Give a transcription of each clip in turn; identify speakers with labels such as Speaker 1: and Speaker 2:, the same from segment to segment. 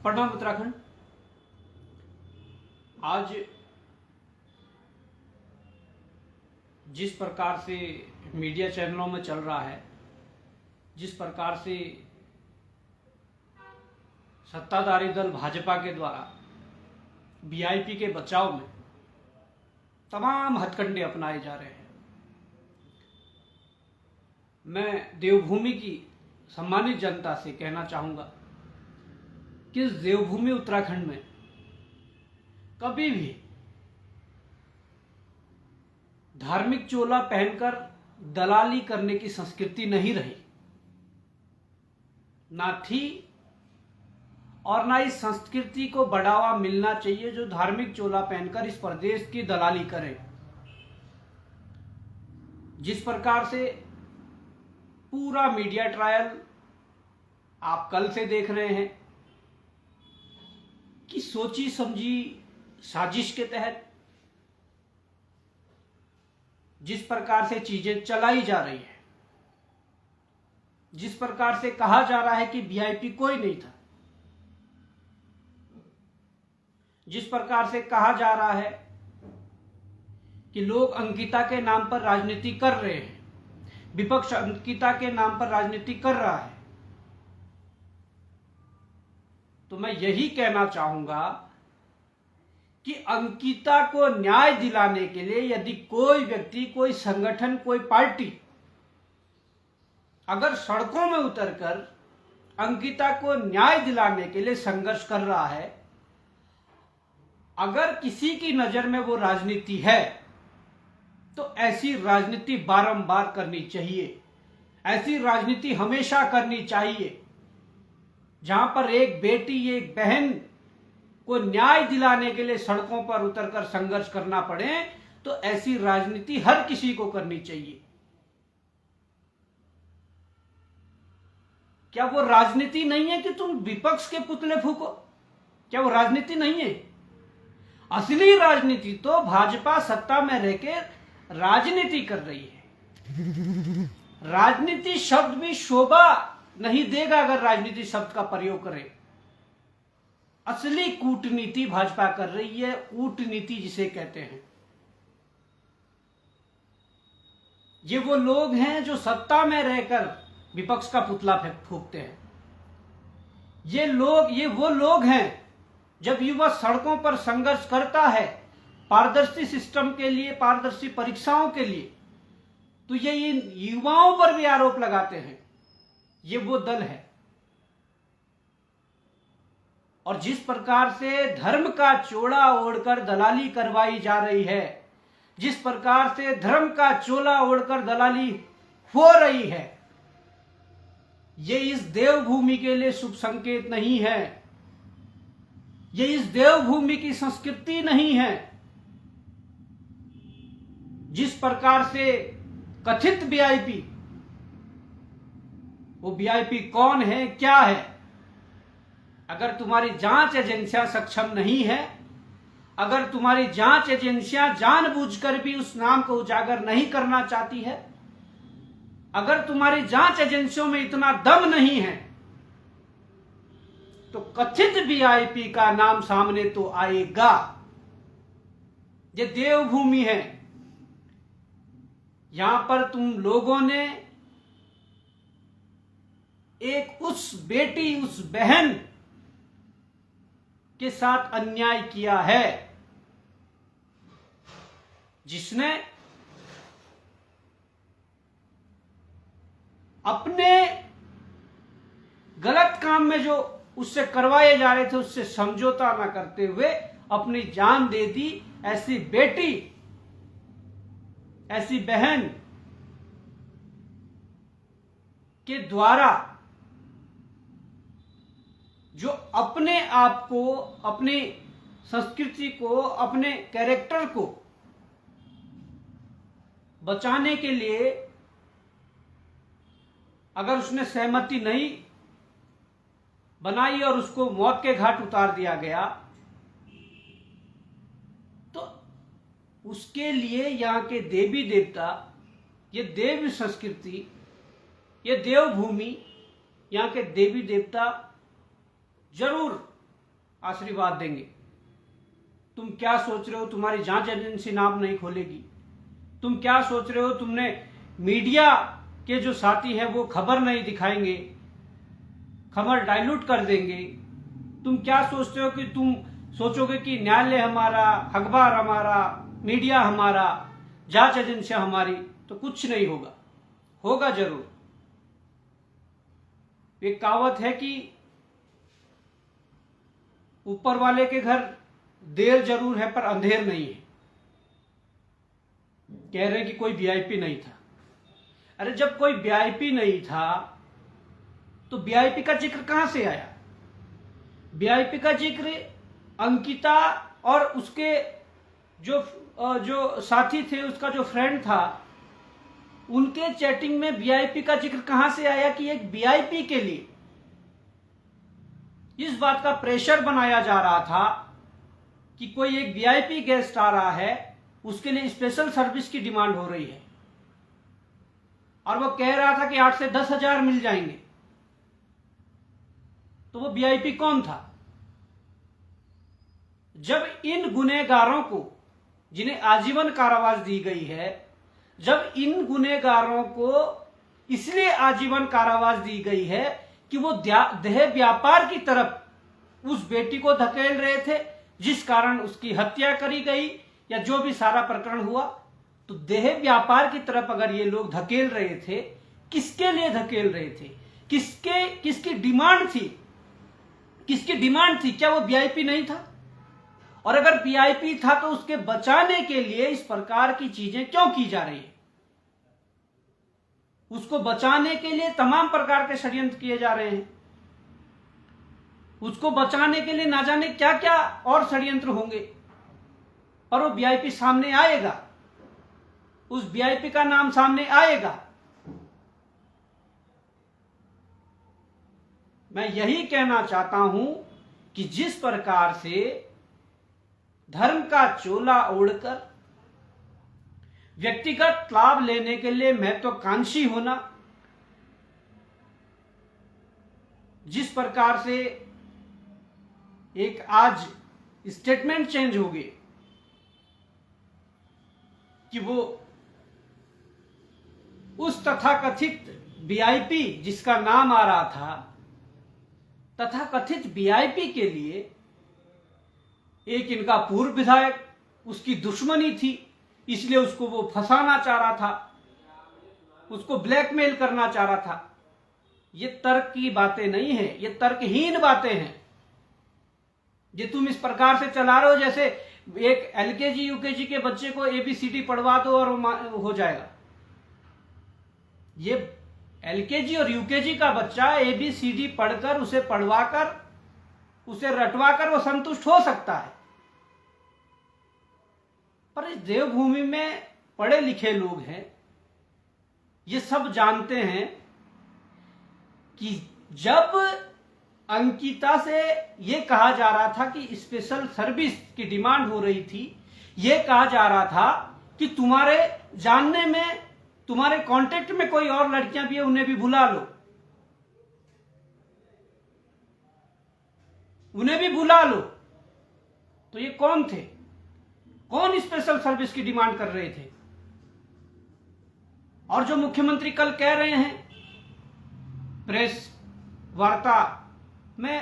Speaker 1: प्रणाम उत्तराखंड। आज जिस प्रकार से मीडिया चैनलों में चल रहा है, जिस प्रकार से सत्ताधारी दल भाजपा के द्वारा वीआईपी के बचाव में तमाम हथकंडे अपनाए जा रहे हैं, मैं देवभूमि की सम्मानित जनता से कहना चाहूंगा कि इस देवभूमि उत्तराखंड में कभी भी धार्मिक चोला पहनकर दलाली करने की संस्कृति नहीं रही, ना थी और ना इस संस्कृति को बढ़ावा मिलना चाहिए जो धार्मिक चोला पहनकर इस प्रदेश की दलाली करे। जिस प्रकार से पूरा मीडिया ट्रायल आप कल से देख रहे हैं कि सोची समझी साजिश के तहत जिस प्रकार से चीजें चलाई जा रही है, जिस प्रकार से कहा जा रहा है कि वीआईपी कोई नहीं था, जिस प्रकार से कहा जा रहा है कि लोग अंकिता के नाम पर राजनीति कर रहे हैं, विपक्ष अंकिता के नाम पर राजनीति कर रहा है, तो मैं यही कहना चाहूंगा कि अंकिता को न्याय दिलाने के लिए यदि कोई व्यक्ति, कोई संगठन, कोई पार्टी अगर सड़कों में उतरकर अंकिता को न्याय दिलाने के लिए संघर्ष कर रहा है, अगर किसी की नजर में वो राजनीति है तो ऐसी राजनीति बारंबार करनी चाहिए। ऐसी राजनीति हमेशा करनी चाहिए जहां पर एक बेटी, एक बहन को न्याय दिलाने के लिए सड़कों पर उतरकर संघर्ष करना पड़े, तो ऐसी राजनीति हर किसी को करनी चाहिए। क्या वो राजनीति नहीं है कि तुम विपक्ष के पुतले फूको? क्या वो राजनीति नहीं है? असली राजनीति तो भाजपा सत्ता में रहकर राजनीति कर रही है। राजनीति शब्द भी शोभा नहीं देगा अगर राजनीति शब्द का प्रयोग करे। असली कूटनीति भाजपा कर रही है, कूटनीति जिसे कहते हैं। ये वो लोग हैं जो सत्ता में रहकर विपक्ष का पुतला फूंकते हैं। ये वो लोग हैं जब युवा सड़कों पर संघर्ष करता है पारदर्शी सिस्टम के लिए, पारदर्शी परीक्षाओं के लिए, तो ये इन युवाओं पर भी आरोप लगाते हैं। ये वो दल है। और जिस प्रकार से धर्म का चोला ओढ़कर दलाली करवाई जा रही है, जिस प्रकार से धर्म का चोला ओढ़कर दलाली हो रही है, ये इस देवभूमि के लिए शुभ संकेत नहीं है। ये इस देवभूमि की संस्कृति नहीं है। जिस प्रकार से कथित वीआईपी, वो वीआईपी कौन है, क्या है? अगर तुम्हारी जांच एजेंसियां सक्षम नहीं है, अगर तुम्हारी जांच एजेंसियां जानबूझकर भी उस नाम को उजागर नहीं करना चाहती है, अगर तुम्हारी जांच एजेंसियों में इतना दम नहीं है, तो कथित वीआईपी का नाम सामने तो आएगा। ये देवभूमि है। यहां पर तुम लोगों ने एक उस बेटी, उस बहन के साथ अन्याय किया है जिसने अपने गलत काम में जो उससे करवाए जा रहे थे उससे समझौता न करते हुए अपनी जान दे दी। ऐसी बेटी, ऐसी बहन के द्वारा जो अपने आप को, अपनी संस्कृति को, अपने कैरेक्टर को बचाने के लिए अगर उसने सहमति नहीं बनाई और उसको मौत के घाट उतार दिया गया, तो उसके लिए यहाँ के देवी देवता, ये देव संस्कृति, ये देवभूमि, यहाँ के देवी देवता जरूर आशीर्वाद देंगे। तुम क्या सोच रहे हो, तुम्हारी जांच एजेंसी नाम नहीं खोलेगी। तुम क्या सोच रहे हो, तुमने मीडिया के जो साथी हैं वो खबर नहीं दिखाएंगे, खबर डाइल्यूट कर देंगे। तुम क्या सोचते हो कि तुम सोचोगे कि न्यायालय हमारा, अखबार हमारा, मीडिया हमारा, जांच एजेंसियां हमारी, तो कुछ नहीं होगा। होगा जरूर। एक कहावत है कि ऊपर वाले के घर देर जरूर है पर अंधेर नहीं है। कह रहे हैं कि कोई वीआईपी नहीं था। अरे जब कोई वीआईपी नहीं था तो वीआईपी का जिक्र कहां से आया? वीआईपी का जिक्र अंकिता और उसके जो साथी थे, उसका जो फ्रेंड था, उनके चैटिंग में वीआईपी का जिक्र कहां से आया कि एक वीआईपी के लिए इस बात का प्रेशर बनाया जा रहा था कि कोई एक वीआईपी गेस्ट आ रहा है, उसके लिए स्पेशल सर्विस की डिमांड हो रही है और वो कह रहा था कि 8 से 10 हजार मिल जाएंगे। तो वो वीआईपी कौन था? जब इन गुनहगारों को, जिन्हें आजीवन कारावास दी गई है, जब इन गुनहगारों को इसलिए आजीवन कारावास दी गई है कि वो देह व्यापार की तरफ उस बेटी को धकेल रहे थे, जिस कारण उसकी हत्या करी गई या जो भी सारा प्रकरण हुआ, तो देह व्यापार की तरफ अगर ये लोग धकेल रहे थे, किसके लिए धकेल रहे थे? किसकी डिमांड थी? किसकी डिमांड थी? क्या वो वीआईपी नहीं था? और अगर वीआईपी था तो उसके बचाने के लिए इस प्रकार की चीजें क्यों की जा रही है? उसको बचाने के लिए तमाम प्रकार के षड्यंत्र किए जा रहे हैं। उसको बचाने के लिए ना जाने क्या क्या और षड्यंत्र होंगे, पर वो वीआईपी सामने आएगा, उस वीआईपी का नाम सामने आएगा। मैं यही कहना चाहता हूं कि जिस प्रकार से धर्म का चोला ओढ़कर व्यक्तिगत लाभ लेने के लिए महत्वाकांक्षी होना, जिस प्रकार से एक आज स्टेटमेंट चेंज हो गए कि वो उस तथाकथित वीआईपी जिसका नाम आ रहा था, तथाकथित वीआईपी के लिए एक इनका पूर्व विधायक, उसकी दुश्मनी थी, इसलिए उसको वो फंसाना चाह रहा था, उसको ब्लैकमेल करना चाह रहा था। ये तर्क की बातें नहीं है, ये तर्कहीन बातें हैं। ये तुम इस प्रकार से चला रहे हो जैसे एक एलकेजी यूकेजी के बच्चे को एबीसीडी पढ़वा दो और हो जाएगा। ये एलकेजी और यूकेजी का बच्चा एबीसीडी पढ़कर, उसे पढ़वाकर, उसे रटवाकर वो संतुष्ट हो सकता है, पर इस देवभूमि में पढ़े लिखे लोग हैं, ये सब जानते हैं कि जब अंकिता से ये कहा जा रहा था कि स्पेशल सर्विस की डिमांड हो रही थी, ये कहा जा रहा था कि तुम्हारे जानने में, तुम्हारे कांटेक्ट में कोई और लड़कियां भी है, उन्हें भी बुला लो, उन्हें भी बुला लो। तो ये कौन थे? कौन स्पेशल सर्विस की डिमांड कर रहे थे? और जो मुख्यमंत्री कल कह रहे हैं प्रेस वार्ता में,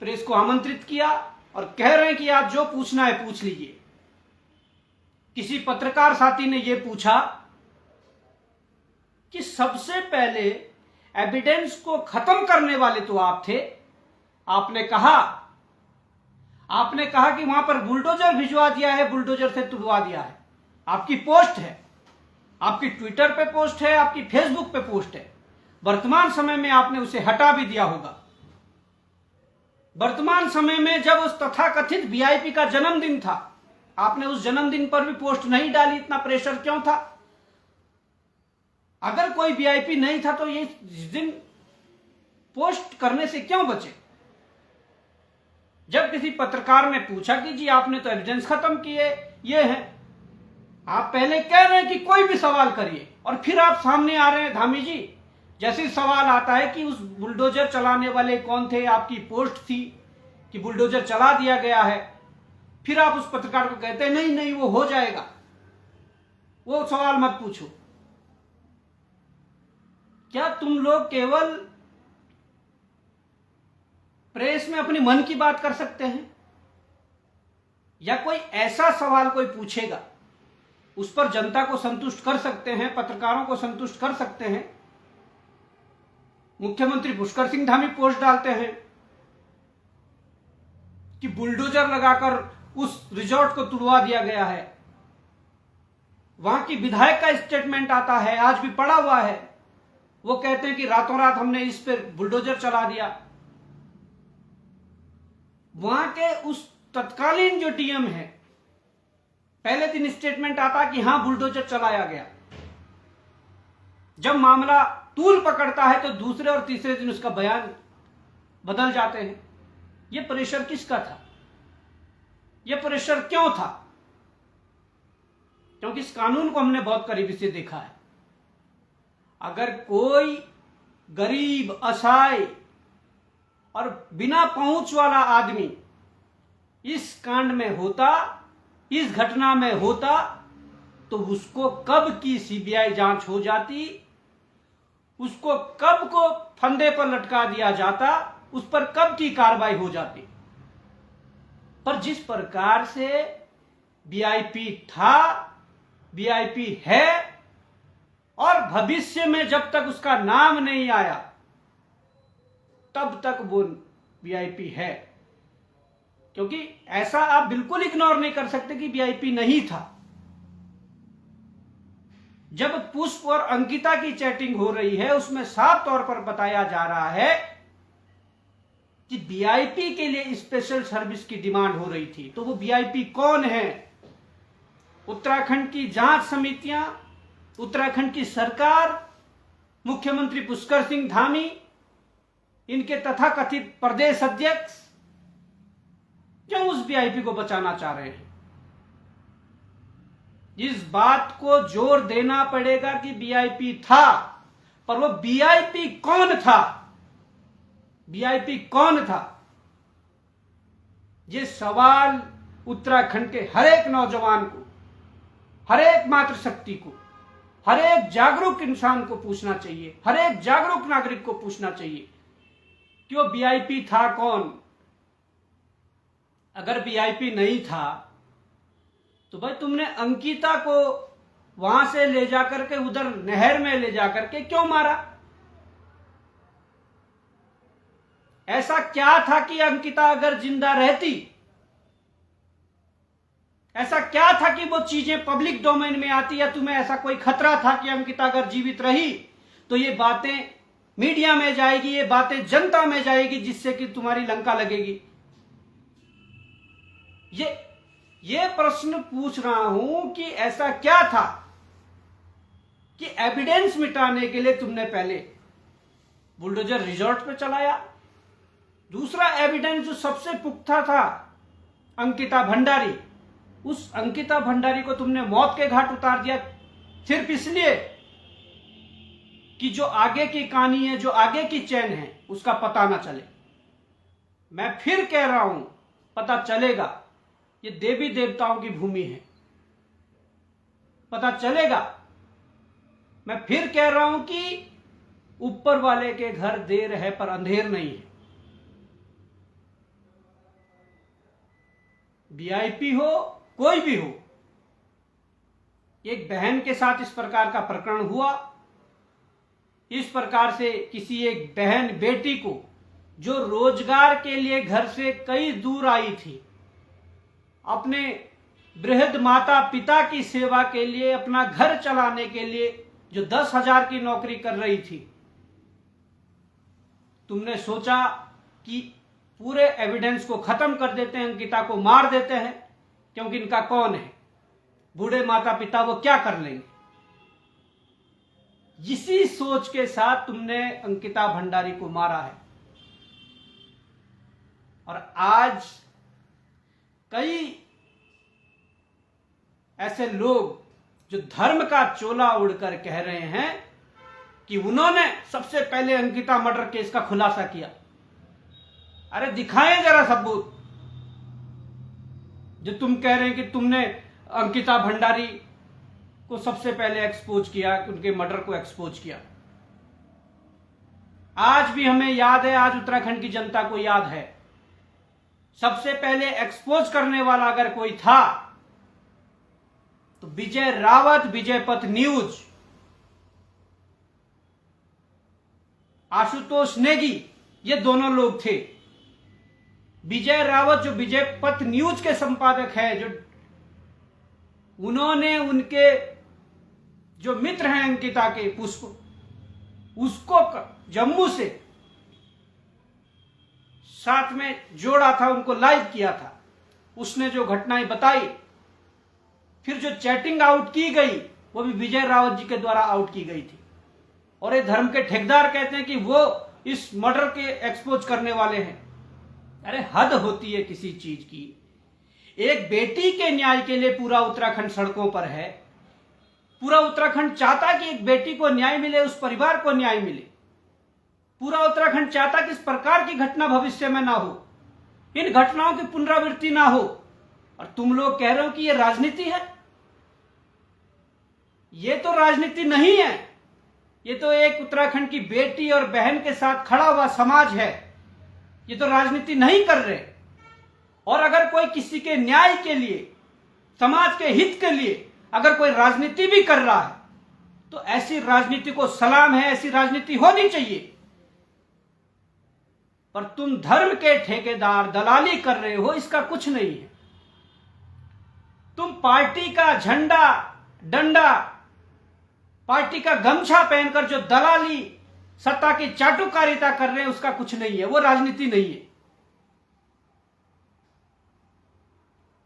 Speaker 1: प्रेस को आमंत्रित किया और कह रहे हैं कि आप जो पूछना है पूछ लीजिए। किसी पत्रकार साथी ने यह पूछा कि सबसे पहले एविडेंस को खत्म करने वाले तो आप थे, आपने कहा कि वहां पर बुलडोजर भिजवा दिया है, बुलडोजर से तुड़वा दिया है। आपकी पोस्ट है, आपकी ट्विटर पे पोस्ट है, आपकी फेसबुक पे पोस्ट है। वर्तमान समय में आपने उसे हटा भी दिया होगा। वर्तमान समय में जब उस तथाकथित वीआईपी का जन्मदिन था, आपने उस जन्मदिन पर भी पोस्ट नहीं डाली। इतना प्रेशर क्यों था? अगर कोई वीआईपी नहीं था तो ये दिन पोस्ट करने से क्यों बचे? जब किसी पत्रकार ने पूछा कि जी आपने तो एविडेंस खत्म किए, ये है, आप पहले कह रहे हैं कि कोई भी सवाल करिए और फिर आप सामने आ रहे हैं धामी जी। जैसे सवाल आता है कि उस बुलडोजर चलाने वाले कौन थे, आपकी पोस्ट थी, कि बुलडोजर चला दिया गया है, फिर आप उस पत्रकार को कहते हैं नहीं नहीं वो हो जाएगा, वो सवाल मत पूछो। क्या तुम लोग केवल प्रेस में अपने मन की बात कर सकते हैं, या कोई ऐसा सवाल कोई पूछेगा उस पर जनता को संतुष्ट कर सकते हैं, पत्रकारों को संतुष्ट कर सकते हैं? मुख्यमंत्री पुष्कर सिंह धामी पोस्ट डालते हैं कि बुलडोजर लगाकर उस रिजॉर्ट को तुड़वा दिया गया है। वहां की विधायक का स्टेटमेंट आता है, आज भी पड़ा हुआ है, वो कहते हैं कि रातों रात हमने इस पर बुलडोजर चला दिया। वहां के उस तत्कालीन जो डीएम है, पहले दिन स्टेटमेंट आता कि हां बुलडोजर चलाया गया। जब मामला तूल पकड़ता है तो दूसरे और तीसरे दिन उसका बयान बदल जाते हैं। यह प्रेशर किसका था? यह प्रेशर क्यों था? क्योंकि इस कानून को हमने बहुत करीबी से देखा है। अगर कोई गरीब, असहाय और बिना पहुंच वाला आदमी इस कांड में होता, इस घटना में होता, तो उसको कब की सीबीआई जांच हो जाती, उसको कब को फंदे पर लटका दिया जाता, उस पर कब की कार्रवाई हो जाती। पर जिस प्रकार से वीआईपी था, वीआईपी है, और भविष्य में जब तक उसका नाम नहीं आया तब तक वो वीआईपी है। क्योंकि ऐसा आप बिल्कुल इग्नोर नहीं कर सकते कि वीआईपी नहीं था। जब पुष्प और अंकिता की चैटिंग हो रही है, उसमें साफ तौर पर बताया जा रहा है कि वीआईपी के लिए स्पेशल सर्विस की डिमांड हो रही थी। तो वो वीआईपी कौन है? उत्तराखंड की जांच समितियां, उत्तराखंड की सरकार, मुख्यमंत्री पुष्कर सिंह धामी, इनके तथाकथित प्रदेश अध्यक्ष क्यों उस वीआईपी को बचाना चाह रहे हैं? इस बात को जोर देना पड़ेगा कि वीआईपी था, पर वो वीआईपी कौन था? वीआईपी कौन था? ये सवाल उत्तराखंड के हर एक नौजवान को, हर एक मातृशक्ति को, हर एक जागरूक इंसान को पूछना चाहिए, हर एक जागरूक नागरिक को पूछना चाहिए कि वो वीआईपी था कौन? अगर वीआईपी नहीं था तो भाई तुमने अंकिता को वहां से ले जाकर के उधर नहर में ले जाकर के क्यों मारा? ऐसा क्या था कि अंकिता अगर जिंदा रहती, ऐसा क्या था कि वो चीजें पब्लिक डोमेन में आती, या तुम्हें ऐसा कोई खतरा था कि अंकिता अगर जीवित रही तो ये बातें मीडिया में जाएगी, ये बातें जनता में जाएगी, जिससे कि तुम्हारी लंका लगेगी? ये प्रश्न पूछ रहा हूं कि ऐसा क्या था कि एविडेंस मिटाने के लिए तुमने पहले बुलडोजर रिजॉर्ट पे चलाया। दूसरा एविडेंस जो सबसे पुख्ता था, अंकिता भंडारी, उस अंकिता भंडारी को तुमने मौत के घाट उतार दिया सिर्फ इसलिए कि जो आगे की कहानी है, जो आगे की चैन है, उसका पता ना चले। मैं फिर कह रहा हूं, पता चलेगा। ये देवी देवताओं की भूमि है, पता चलेगा। मैं फिर कह रहा हूं कि ऊपर वाले के घर देर है पर अंधेर नहीं है। वीआईपी हो, कोई भी हो, एक बहन के साथ इस प्रकार का प्रकरण हुआ, इस प्रकार से किसी एक बहन बेटी को जो रोजगार के लिए घर से कई दूर आई थी, अपने वृद्ध माता पिता की सेवा के लिए, अपना घर चलाने के लिए जो 10,000 की नौकरी कर रही थी, तुमने सोचा कि पूरे एविडेंस को खत्म कर देते हैं, अंकिता को मार देते हैं, क्योंकि इनका कौन है, बूढ़े माता पिता, वो क्या कर लेंगे। इसी सोच के साथ तुमने अंकिता भंडारी को मारा है। और आज कई ऐसे लोग जो धर्म का चोला उड़कर कह रहे हैं कि उन्होंने सबसे पहले अंकिता मर्डर केस का खुलासा किया। अरे दिखाएं जरा सबूत। जो तुम कह रहे हैं कि तुमने अंकिता भंडारी को सबसे पहले एक्सपोज किया, उनके मर्डर को एक्सपोज किया। आज भी हमें याद है, आज उत्तराखंड की जनता को याद है, सबसे पहले एक्सपोज करने वाला अगर कोई था तो विजय रावत, विजय पथ न्यूज, आशुतोष नेगी, ये दोनों लोग थे। विजय रावत जो विजय पथ न्यूज के संपादक है, जो उन्होंने उनके जो मित्र हैं अंकिता के, पुष्प, उसको जम्मू से साथ में जोड़ा था, उनको लाइव किया था। उसने जो घटनाएं बताई, फिर जो चैटिंग आउट की गई वो भी विजय रावत जी के द्वारा आउट की गई थी। और ये धर्म के ठेकेदार कहते हैं कि वो इस मर्डर के एक्सपोज करने वाले हैं। अरे हद होती है किसी चीज की। एक बेटी के न्याय के लिए पूरा उत्तराखंड सड़कों पर है। पूरा उत्तराखंड चाहता कि एक बेटी को न्याय मिले, उस परिवार को न्याय मिले। पूरा उत्तराखंड चाहता कि इस प्रकार की घटना भविष्य में ना हो, इन घटनाओं की पुनरावृत्ति ना हो। और तुम लोग कह रहे हो कि ये राजनीति है। ये तो राजनीति नहीं है, ये तो एक उत्तराखंड की बेटी और बहन के साथ खड़ा हुआ समाज है। ये तो राजनीति नहीं कर रहे। और अगर कोई किसी के न्याय के लिए, समाज के हित के लिए अगर कोई राजनीति भी कर रहा है तो ऐसी राजनीति को सलाम है, ऐसी राजनीति होनी चाहिए। पर तुम धर्म के ठेकेदार दलाली कर रहे हो, इसका कुछ नहीं है। तुम पार्टी का झंडा, डंडा, पार्टी का गमछा पहनकर जो दलाली, सत्ता की चाटुकारिता कर रहे हैं, उसका कुछ नहीं है, वो राजनीति नहीं है।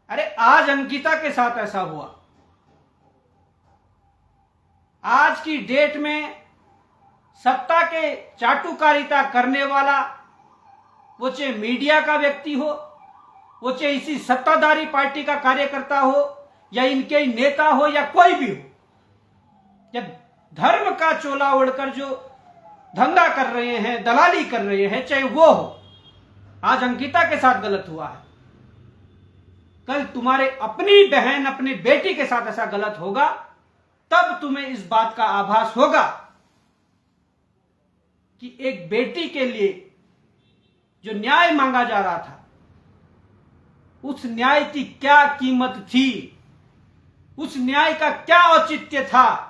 Speaker 1: अरे आज अंकिता के साथ ऐसा हुआ। आज की डेट में सत्ता के चाटुकारिता करने वाला, वो चाहे मीडिया का व्यक्ति हो, वो चाहे इसी सत्ताधारी पार्टी का कार्यकर्ता हो, या इनके नेता हो, या कोई भी हो, या धर्म का चोला ओढ़कर जो धंधा कर रहे हैं, दलाली कर रहे हैं, चाहे वो हो। आज अंकिता के साथ गलत हुआ है, कल तुम्हारे अपनी बहन, अपनी बेटी के साथ ऐसा गलत होगा, तब तुम्हें इस बात का आभास होगा कि एक बेटी के लिए जो न्याय मांगा जा रहा था, उस न्याय की क्या कीमत थी, उस न्याय का क्या औचित्य था।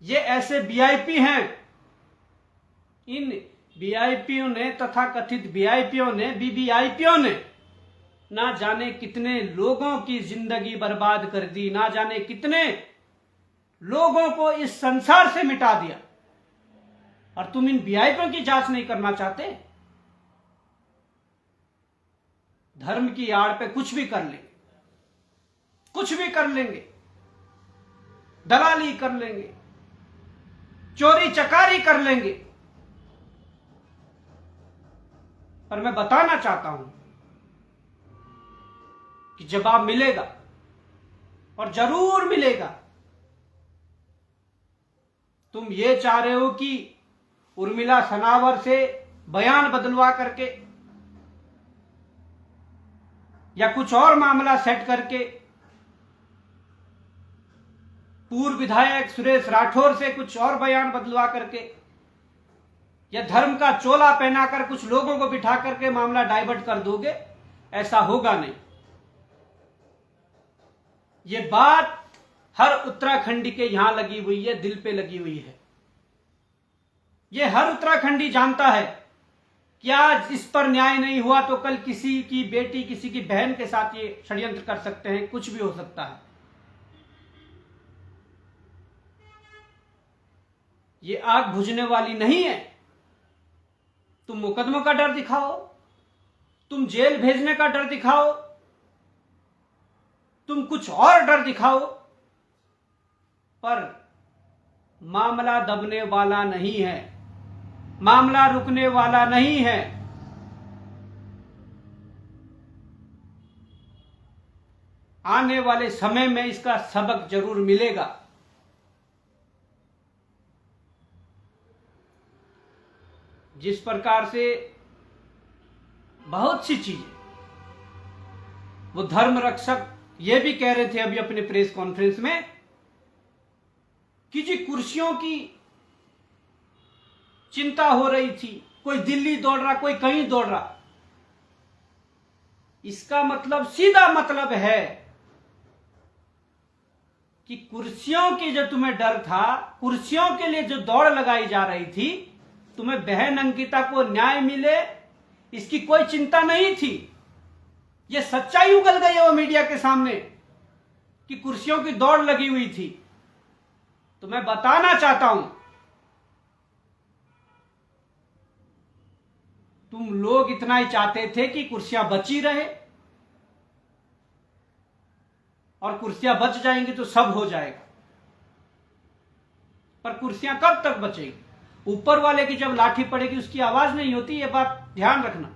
Speaker 1: ये ऐसे वीआईपी हैं, इन वीआईपीओं ने, तथा कथित वीआईपीओं ने, वीवीआईपीओं ने ना जाने कितने लोगों की जिंदगी बर्बाद कर दी, ना जाने कितने लोगों को इस संसार से मिटा दिया। और तुम इन वीआईपीओं की जांच नहीं करना चाहते। धर्म की आड़ पे कुछ भी कर लेंगे, कुछ भी कर लेंगे, दलाली कर लेंगे, चोरी चकारी कर लेंगे। पर मैं बताना चाहता हूं कि जवाब मिलेगा, और जरूर मिलेगा। तुम ये चाह रहे हो कि उर्मिला सनावर से बयान बदलवा करके या कुछ और मामला सेट करके पूर्व विधायक सुरेश राठौर से कुछ और बयान बदलवा करके या धर्म का चोला पहनाकर कुछ लोगों को बिठा करके मामला डाइवर्ट कर दोगे। ऐसा होगा नहीं। ये बात हर उत्तराखंडी के यहां लगी हुई है, दिल पे लगी हुई है। ये हर उत्तराखंडी जानता है कि आज इस पर न्याय नहीं हुआ तो कल किसी की बेटी, किसी की बहन के साथ ये षड्यंत्र कर सकते हैं, कुछ भी हो सकता है। ये आग बुझने वाली नहीं है। तुम मुकदमों का डर दिखाओ, तुम जेल भेजने का डर दिखाओ, तुम कुछ और डर दिखाओ, पर मामला दबने वाला नहीं है, मामला रुकने वाला नहीं है। आने वाले समय में इसका सबक जरूर मिलेगा। जिस प्रकार से बहुत सी चीजें। वो धर्म रक्षक ये भी कह रहे थे अभी अपने प्रेस कॉन्फ्रेंस में कि जी कुर्सियों की चिंता हो रही थी, कोई दिल्ली दौड़ रहा, कोई कहीं दौड़ रहा। इसका मतलब, सीधा मतलब है कि कुर्सियों की जो तुम्हें डर था, कुर्सियों के लिए जो दौड़ लगाई जा रही थी, तुम्हें बहन अंकिता को न्याय मिले इसकी कोई चिंता नहीं थी। यह सच्चाई उगल गई है वो मीडिया के सामने कि कुर्सियों की दौड़ लगी हुई थी। तो मैं बताना चाहता हूं, तुम लोग इतना ही चाहते थे कि कुर्सियां बची रहे, और कुर्सियां बच जाएंगी तो सब हो जाएगा। पर कुर्सियां कब तक बचेगी? ऊपर वाले की जब लाठी पड़ेगी उसकी आवाज नहीं होती, यह बात ध्यान रखना।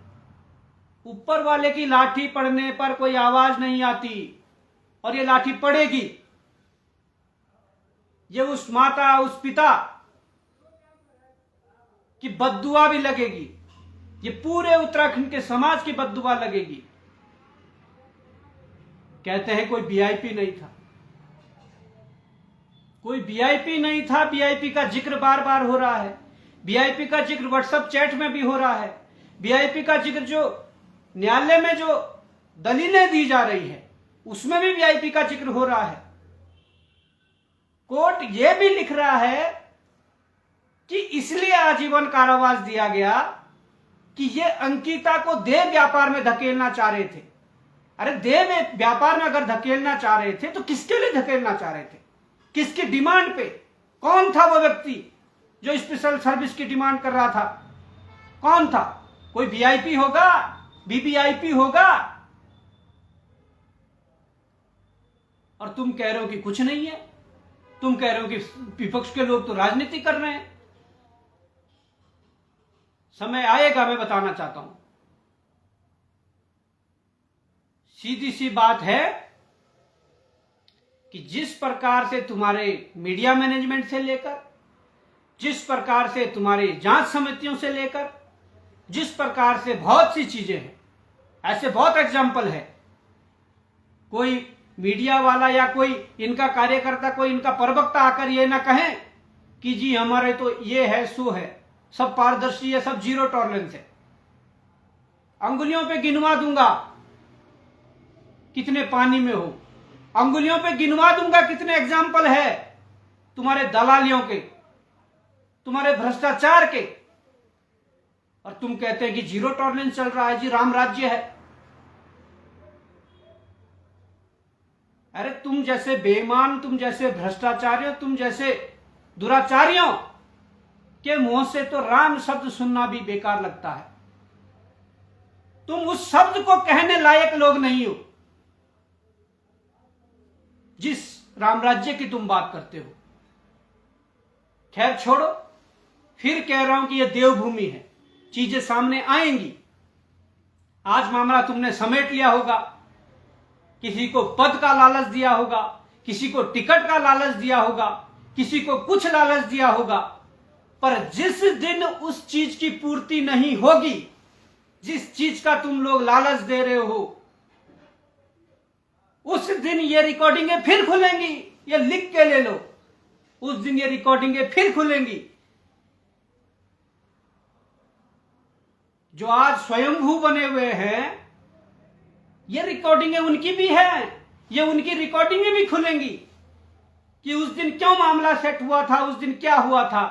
Speaker 1: ऊपर वाले की लाठी पड़ने पर कोई आवाज नहीं आती, और ये लाठी पड़ेगी। ये उस माता, उस पिता की बद्दुआ भी लगेगी, ये पूरे उत्तराखंड के समाज की बद्दुआ लगेगी। कहते हैं कोई वीआईपी नहीं था, कोई वीआईपी नहीं था। वीआईपी का जिक्र बार बार हो रहा है, वीआईपी का जिक्र व्हाट्सएप चैट में भी हो रहा है, वीआईपी का जिक्र जो न्यायालय में जो दलीलें दी जा रही है उसमें भी वीआईपी का जिक्र हो रहा है। कोर्ट यह भी लिख रहा है कि इसलिए आजीवन कारावास दिया गया कि ये अंकिता को देह व्यापार में धकेलना चाह रहे थे। अरे देह व्यापार में अगर धकेलना चाह रहे थे तो किसके लिए धकेलना चाह रहे थे? किसकी डिमांड पे? कौन था वो व्यक्ति जो स्पेशल सर्विस की डिमांड कर रहा था? कौन था? कोई वीआईपी होगा, वीवीआईपी होगा। और तुम कह रहे हो कि कुछ नहीं है, तुम कह रहे हो कि विपक्ष के लोग तो राजनीति कर रहे हैं। समय आएगा, मैं बताना चाहता हूं। सीधी सी बात है कि जिस प्रकार से तुम्हारे मीडिया मैनेजमेंट से लेकर, जिस प्रकार से तुम्हारी जांच समितियों से लेकर, जिस प्रकार से बहुत सी चीजें हैं, ऐसे बहुत एग्जाम्पल है। कोई मीडिया वाला या कोई इनका कार्यकर्ता, कोई इनका प्रवक्ता आकर ये ना कहें कि जी हमारे तो ये है, सो है, सब पारदर्शी है, सब जीरो टॉलरेंस है। अंगुलियों पे गिनवा दूंगा कितने पानी में हो, अंगुलियों पे गिनवा दूंगा कितने एग्जाम्पल है तुम्हारे दलालियों के, तुम्हारे भ्रष्टाचार के। और तुम कहते हैं कि जीरो टॉलरेंस चल रहा है, जी राम राज्य है। अरे तुम जैसे बेईमान, तुम जैसे भ्रष्टाचारियों, तुम जैसे दुराचारियों के मुंह से तो राम शब्द सुनना भी बेकार लगता है। तुम उस शब्द को कहने लायक लोग नहीं हो जिस राम राज्य की तुम बात करते हो। खैर छोड़ो, फिर कह रहा हूं कि यह देवभूमि है, चीजें सामने आएंगी। आज मामला तुमने समेट लिया होगा, किसी को पद का लालच दिया होगा, किसी को टिकट का लालच दिया होगा, किसी को कुछ लालच दिया होगा। पर जिस दिन उस चीज की पूर्ति नहीं होगी, जिस चीज का तुम लोग लालच दे रहे हो, उस दिन ये रिकॉर्डिंगें फिर खुलेंगी। ये लिख के ले लो, उस दिन ये रिकॉर्डिंगें फिर खुलेंगी। जो आज स्वयंभू बने हुए हैं, ये रिकॉर्डिंगें उनकी भी हैं, ये उनकी रिकॉर्डिंगें भी खुलेंगी कि उस दिन क्यों मामला सेट हुआ था, उस दिन क्या हुआ था।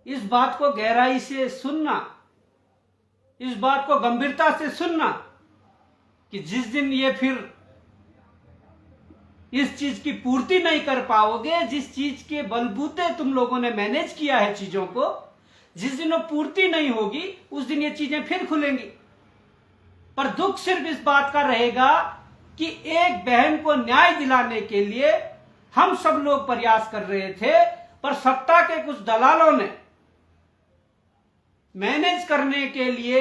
Speaker 1: इस बात को गहराई से सुनना, इस बात को गंभीरता से सुनना कि जिस दिन ये फिर इस चीज की पूर्ति नहीं कर पाओगे, जिस चीज के बलबूते तुम लोगों ने मैनेज किया है चीजों को, जिस दिन वो पूर्ति नहीं होगी, उस दिन ये चीजें फिर खुलेंगी। पर दुख सिर्फ इस बात का रहेगा कि एक बहन को न्याय दिलाने के लिए हम सब लोग प्रयास कर रहे थे, पर सत्ता के कुछ दलालों ने मैनेज करने के लिए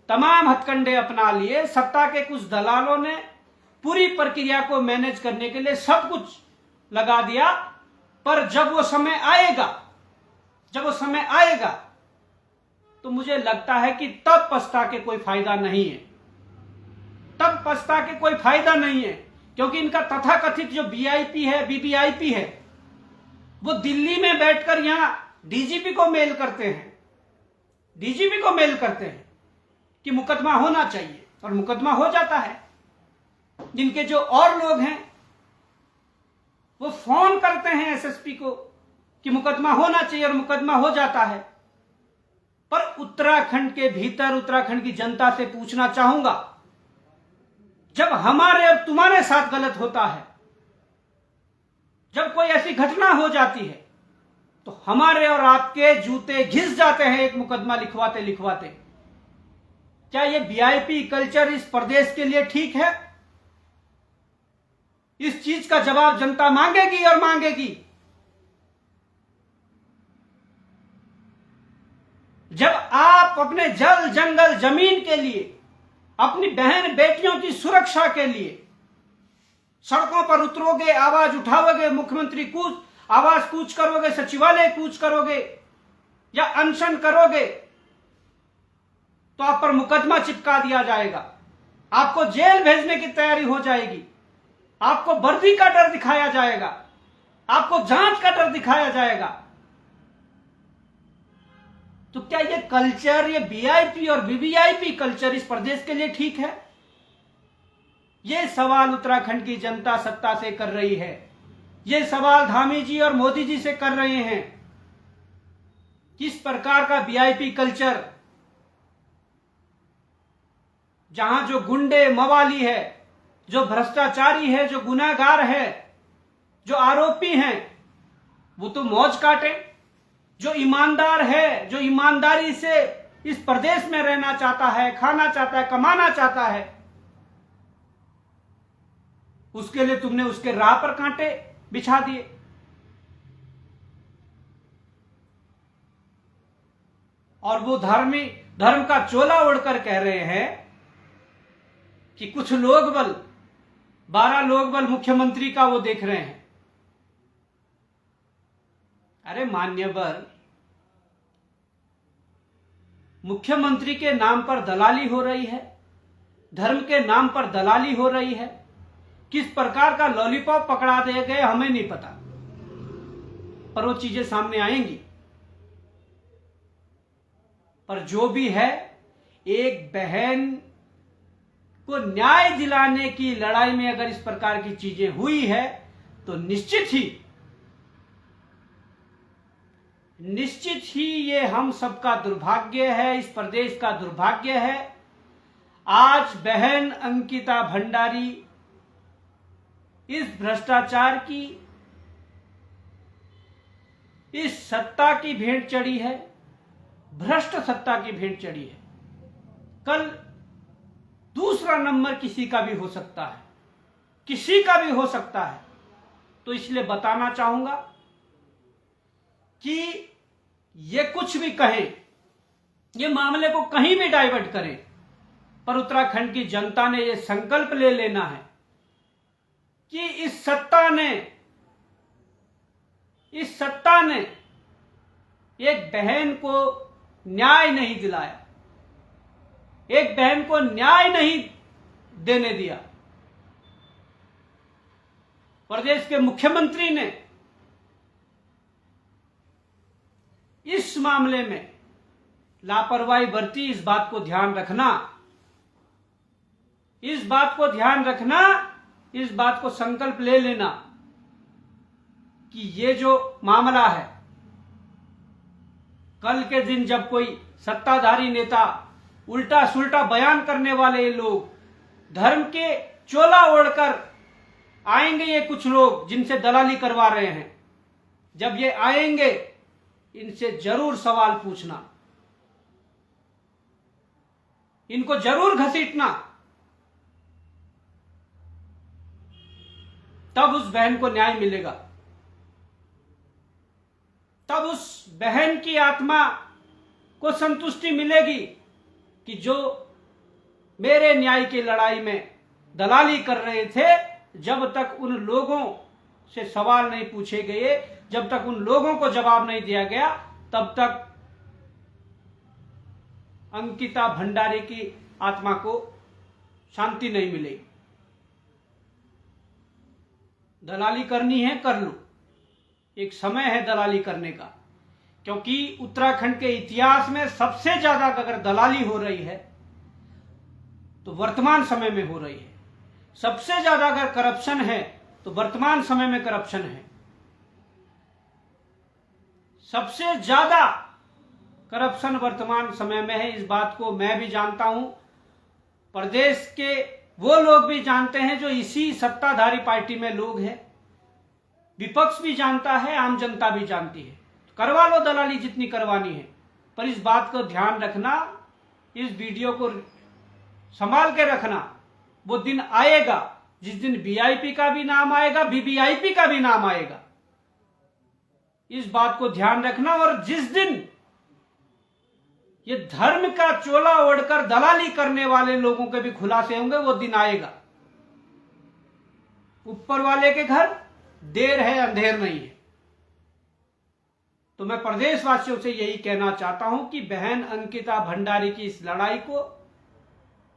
Speaker 1: तमाम हथकंडे अपना लिए। सत्ता के कुछ दलालों ने पूरी प्रक्रिया को मैनेज करने के लिए सब कुछ लगा दिया। पर जब वो समय आएगा, जब वो समय आएगा तो मुझे लगता है कि तब पछता के कोई फायदा नहीं है, तब पछता के कोई फायदा नहीं है। क्योंकि इनका तथाकथित जो वीआईपी है, वीवीआईपी है, वो दिल्ली में बैठकर यहां डीजीपी को मेल करते हैं, डीजीपी को मेल करते हैं कि मुकदमा होना चाहिए, और मुकदमा हो जाता है। जिनके जो और लोग हैं वो फोन करते हैं एसएसपी को कि मुकदमा होना चाहिए, और मुकदमा हो जाता है। पर उत्तराखंड के भीतर उत्तराखंड की जनता से पूछना चाहूंगा, जब हमारे और तुम्हारे साथ गलत होता है, जब कोई ऐसी घटना हो जाती है, तो हमारे और आपके जूते घिस जाते हैं एक मुकदमा लिखवाते लिखवाते। क्या ये वीआईपी कल्चर इस प्रदेश के लिए ठीक है? इस चीज का जवाब जनता मांगेगी और मांगेगी। जब आप अपने जल जंगल जमीन के लिए, अपनी बहन बेटियों की सुरक्षा के लिए सड़कों पर उतरोगे, आवाज उठाओगे, मुख्यमंत्री आवाज कूच करोगे, सचिवालय कूच करोगे या अनशन करोगे, तो आप पर मुकदमा चिपका दिया जाएगा, आपको जेल भेजने की तैयारी हो जाएगी, आपको वर्दी का डर दिखाया जाएगा, आपको जांच का डर दिखाया जाएगा। तो क्या ये कल्चर, ये वीआईपी और वीवीआईपी कल्चर इस प्रदेश के लिए ठीक है? ये सवाल उत्तराखंड की जनता सत्ता से कर रही है, ये सवाल धामी जी और मोदी जी से कर रहे हैं। किस प्रकार का वीआईपी कल्चर, जहां जो गुंडे मवाली है, जो भ्रष्टाचारी है, जो गुनाहगार है, जो आरोपी हैं, वो तो मौज काटे। जो ईमानदार है, जो ईमानदारी से इस प्रदेश में रहना चाहता है, खाना चाहता है, कमाना चाहता है, उसके लिए तुमने उसके राह पर कांटे बिछा दिए। और वो धर्म का चोला ओढ़कर कह रहे हैं कि कुछ लोग बल, 12 लोग बल मुख्यमंत्री का वो देख रहे हैं। अरे मान्यवर, मुख्यमंत्री के नाम पर दलाली हो रही है, धर्म के नाम पर दलाली हो रही है। किस प्रकार का लॉलीपॉप पकड़ा दिए गए हमें नहीं पता, पर वो चीजें सामने आएंगी। पर जो भी है, एक बहन को न्याय दिलाने की लड़ाई में अगर इस प्रकार की चीजें हुई है, तो निश्चित ही ये हम सबका दुर्भाग्य है, इस प्रदेश का दुर्भाग्य है। आज बहन अंकिता भंडारी इस भ्रष्टाचार की, इस सत्ता की भेंट चढ़ी है, भ्रष्ट सत्ता की भेंट चढ़ी है। कल दूसरा नंबर किसी का भी हो सकता है, किसी का भी हो सकता है। तो इसलिए बताना चाहूंगा कि ये कुछ भी कहें, ये मामले को कहीं भी डाइवर्ट करें, पर उत्तराखंड की जनता ने ये संकल्प ले लेना है कि इस सत्ता ने एक बहन को न्याय नहीं दिलाया, एक बहन को न्याय नहीं देने दिया। प्रदेश के मुख्यमंत्री ने इस मामले में लापरवाही बरती। इस बात को ध्यान रखना, इस बात को ध्यान रखना, इस बात को संकल्प ले लेना कि ये जो मामला है, कल के दिन जब कोई सत्ताधारी नेता, उल्टा सुल्टा बयान करने वाले लोग, धर्म के चोला ओढ़कर आएंगे, ये कुछ लोग जिनसे दलाली करवा रहे हैं, जब ये आएंगे इनसे जरूर सवाल पूछना, इनको जरूर घसीटना, तब उस बहन को न्याय मिलेगा, तब उस बहन की आत्मा को संतुष्टि मिलेगी कि जो मेरे न्याय की लड़ाई में दलाली कर रहे थे, जब तक उन लोगों से सवाल नहीं पूछे गए, जब तक उन लोगों को जवाब नहीं दिया गया, तब तक अंकिता भंडारी की आत्मा को शांति नहीं मिलेगी। दलाली करनी है कर लो, एक समय है दलाली करने का, क्योंकि उत्तराखंड के इतिहास में सबसे ज्यादा अगर दलाली हो रही है तो वर्तमान समय में हो रही है। सबसे ज्यादा अगर करप्शन है तो वर्तमान समय में करप्शन है। सबसे ज्यादा करप्शन वर्तमान समय में है, इस बात को मैं भी जानता हूं, प्रदेश के वो लोग भी जानते हैं जो इसी सत्ताधारी पार्टी में लोग हैं, विपक्ष भी जानता है, आम जनता भी जानती है। करवा लो दलाली जितनी करवानी है, पर इस बात को ध्यान रखना, इस वीडियो को संभाल के रखना, वो दिन आएगा जिस दिन वीआईपी का भी नाम आएगा, वीवीआईपी का भी नाम आएगा। इस बात को ध्यान रखना। और जिस दिन ये धर्म का चोला ओढ़कर दलाली करने वाले लोगों के भी खुलासे होंगे, वो दिन आएगा। ऊपर वाले के घर देर है अंधेर नहीं है। तो मैं प्रदेशवासियों से यही कहना चाहता हूं कि बहन अंकिता भंडारी की इस लड़ाई को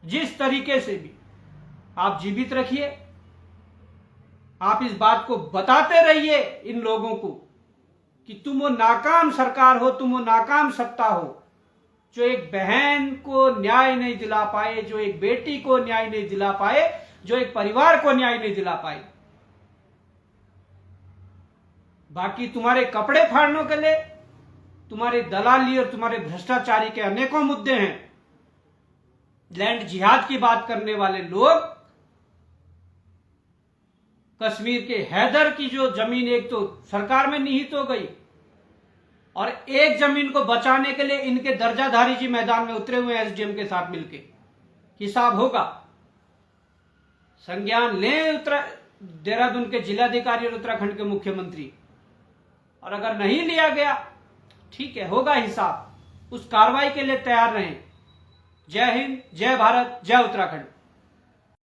Speaker 1: जिस तरीके से भी आप जीवित रखिए, आप इस बात को बताते रहिए इन लोगों को कि तुम वो नाकाम सरकार हो, तुम वो नाकाम सत्ता हो जो एक बहन को न्याय नहीं दिला पाए, जो एक बेटी को न्याय नहीं दिला पाए, जो एक परिवार को न्याय नहीं दिला पाए। बाकी तुम्हारे कपड़े फाड़ने के लिए तुम्हारे दलाली और तुम्हारे भ्रष्टाचारी के अनेकों मुद्दे हैं। लैंड जिहाद की बात करने वाले लोग, कश्मीर के हैदर की जो जमीन एक तो सरकार में निहित हो गई, और एक जमीन को बचाने के लिए इनके दर्जाधारी जी मैदान में उतरे हुए एसडीएम के साथ मिलके। हिसाब होगा, संज्ञान लें देहरादून के जिलाधिकारी और उत्तराखंड के मुख्यमंत्री, और अगर नहीं लिया गया ठीक है, होगा हिसाब। उस कार्रवाई के लिए तैयार रहें। जय हिंद, जय भारत, जय उत्तराखंड।